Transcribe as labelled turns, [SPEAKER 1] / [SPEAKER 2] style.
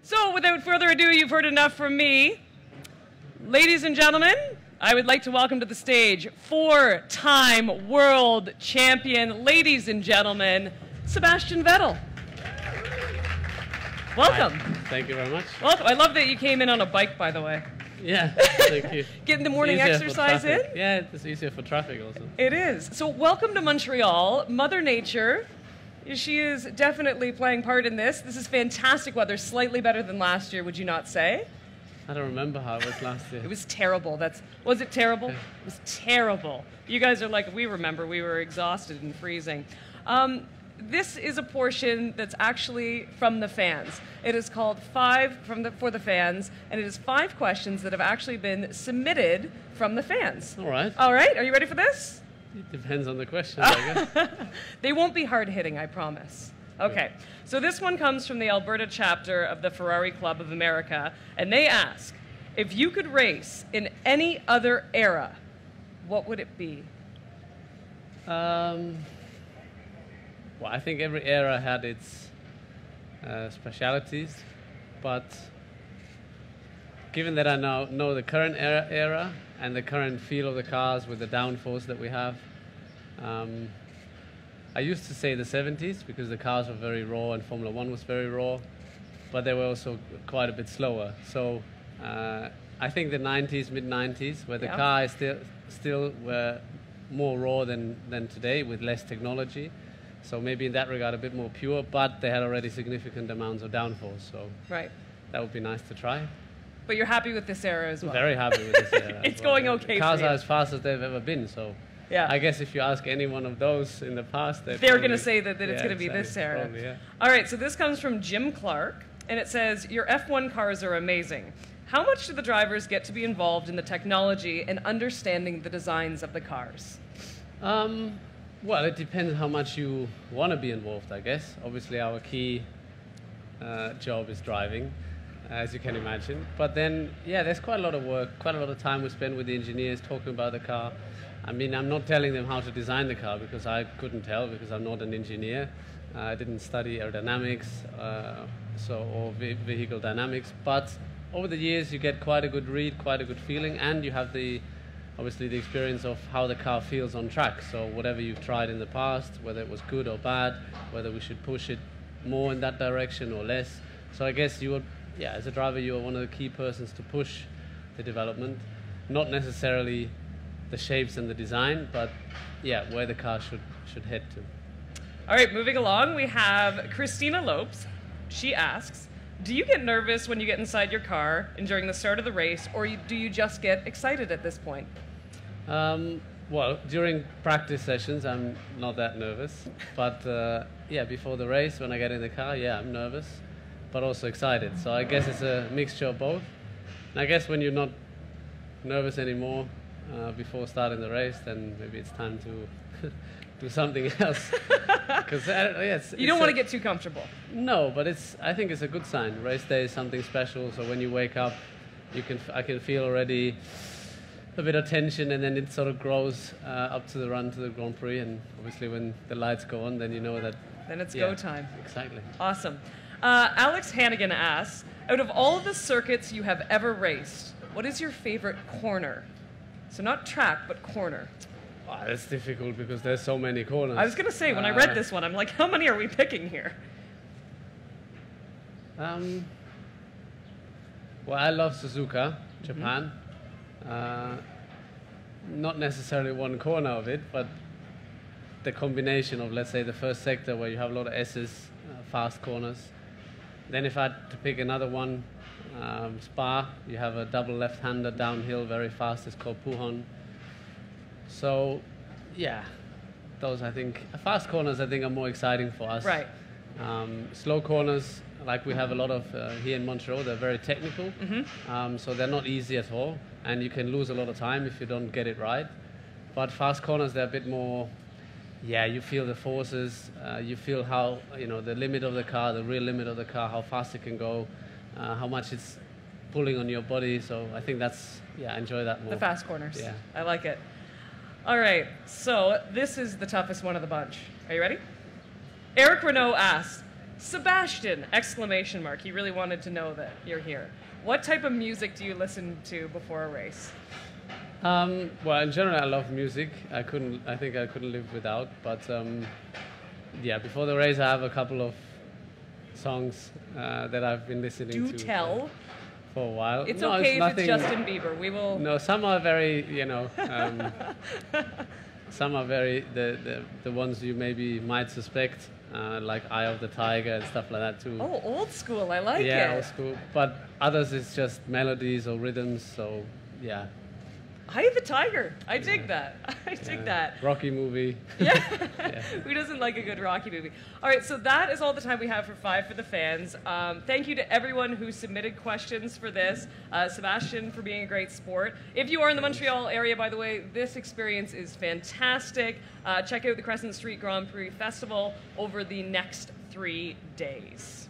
[SPEAKER 1] So, without further ado, you've heard enough from me. Ladies and gentlemen, I would like to welcome to the stage four-time world champion, ladies and gentlemen, Sebastian Vettel. Welcome.
[SPEAKER 2] Hi. Thank you very much.
[SPEAKER 1] Welcome. I love that you came in on a bike, by the way.
[SPEAKER 2] Yeah, thank you.
[SPEAKER 1] Getting the morning exercise in?
[SPEAKER 2] Yeah, it's easier for traffic also.
[SPEAKER 1] It is. So welcome to Montreal. Mother Nature, she is definitely playing part in this. This is fantastic weather, slightly better than last year, would you not say?
[SPEAKER 2] I don't remember how it was last year.
[SPEAKER 1] It was terrible. Was it terrible?
[SPEAKER 2] Yeah.
[SPEAKER 1] It was terrible. You guys are like, we remember, we were exhausted and freezing. This is a portion that's actually from the fans. It is called for the fans, and it is 5 questions that have actually been submitted from the fans.
[SPEAKER 2] All right.
[SPEAKER 1] All right, are you ready for this?
[SPEAKER 2] It depends on the question, I guess.
[SPEAKER 1] They won't be hard-hitting, I promise. Okay, so this one comes from the Alberta chapter of the Ferrari Club of America, and they ask, if you could race in any other era, what would it be?
[SPEAKER 2] Well, I think every era had its specialities, but given that I now know the current era and the current feel of the cars with the downforce that we have, I used to say the 70s because the cars were very raw and Formula One was very raw, but they were also quite a bit slower. So I think the 90s, mid-90s, where the car is still were more raw than today with less technology. So maybe in that regard a bit more pure, but they had already significant amounts of downforce. So that would be nice to try.
[SPEAKER 1] But you're happy with this era as well?
[SPEAKER 2] Very happy with this era.
[SPEAKER 1] It's going okay.
[SPEAKER 2] The cars are as fast as they've ever been. So I guess if you ask any one of those in the past, they're going
[SPEAKER 1] to say that it's going to be this era.
[SPEAKER 2] Probably, yeah.
[SPEAKER 1] All right, so this comes from Jim Clark, and it says, your F1 cars are amazing. How much do the drivers get to be involved in the technology and understanding the designs of the cars?
[SPEAKER 2] Well, it depends how much you want to be involved, I guess. Obviously, our key job is driving, as you can imagine. But then, yeah, there's quite a lot of work, quite a lot of time we spend with the engineers talking about the car. I mean, I'm not telling them how to design the car because I couldn't tell because I'm not an engineer. I didn't study aerodynamics or vehicle dynamics. But over the years, you get quite a good read, quite a good feeling, and you have obviously the experience of how the car feels on track. So whatever you've tried in the past, whether it was good or bad, whether we should push it more in that direction or less. So I guess as a driver, you are one of the key persons to push the development, not necessarily the shapes and the design, but where the car should head to.
[SPEAKER 1] All right, moving along, we have Christina Lopes. She asks, do you get nervous when you get inside your car and during the start of the race, or do you just get excited at this point?
[SPEAKER 2] Well, during practice sessions, I'm not that nervous. But before the race, when I get in the car, I'm nervous, but also excited. So I guess it's a mixture of both. And I guess when you're not nervous anymore before starting the race, then maybe it's time to do something else. Because
[SPEAKER 1] you don't want to get too comfortable.
[SPEAKER 2] No, but I think it's a good sign. Race day is something special. So when you wake up, I can feel already a bit of tension, and then it sort of grows up to the run to the Grand Prix. And obviously, when the lights go on, then you know that.
[SPEAKER 1] Then it's go time.
[SPEAKER 2] Exactly.
[SPEAKER 1] Awesome. Alex Hannigan asks, out of all of the circuits you have ever raced, what is your favorite corner? So not track, but corner.
[SPEAKER 2] Wow, that's difficult because there's so many corners.
[SPEAKER 1] I was going to say, when I read this one, I'm like, how many are we picking here?
[SPEAKER 2] Well, I love Suzuka, Japan. Not necessarily one corner of it, but the combination of, let's say, the first sector where you have a lot of S's, fast corners. Then if I had to pick another one, Spa, you have a double left-hander downhill, very fast. It's called Pujon. So, those I think, fast corners I think are more exciting for us.
[SPEAKER 1] Right.
[SPEAKER 2] Slow corners, like we have a lot of here in Montreal, they're very technical. So they're not easy at all, and you can lose a lot of time if you don't get it right. But fast corners, they're a bit more, you feel the forces, you feel how, the limit of the car, the real limit of the car, how fast it can go, how much it's pulling on your body. So I think that's, I enjoy that more.
[SPEAKER 1] The fast corners.
[SPEAKER 2] Yeah.
[SPEAKER 1] I like it. All right, so this is the toughest one of the bunch. Are you ready? Eric Renault asks, Sebastian! Exclamation mark. He really wanted to know that you're here. What type of music do you listen to before a race?
[SPEAKER 2] Well, in general, I love music. I think I couldn't live without. But yeah, before the race, I have a couple of songs that I've been listening to.
[SPEAKER 1] Do tell.
[SPEAKER 2] For a while.
[SPEAKER 1] It's
[SPEAKER 2] no,
[SPEAKER 1] okay
[SPEAKER 2] it's
[SPEAKER 1] if it's Justin Bieber. We will.
[SPEAKER 2] No, some are very, some are very the ones you maybe might suspect, like Eye of the Tiger and stuff like that too.
[SPEAKER 1] Oh, old school. I like it.
[SPEAKER 2] Yeah, old school. But others, it's just melodies or rhythms. So yeah.
[SPEAKER 1] Eye of the Tiger. I dig that. I dig that.
[SPEAKER 2] Rocky movie.
[SPEAKER 1] Yeah.
[SPEAKER 2] Yeah.
[SPEAKER 1] Who doesn't like a good Rocky movie? All right, so that is all the time we have for Five for the Fans. Thank you to everyone who submitted questions for this. Sebastian for being a great sport. If you are in the Montreal area, by the way, this experience is fantastic. Check out the Crescent Street Grand Prix Festival over the next 3 days.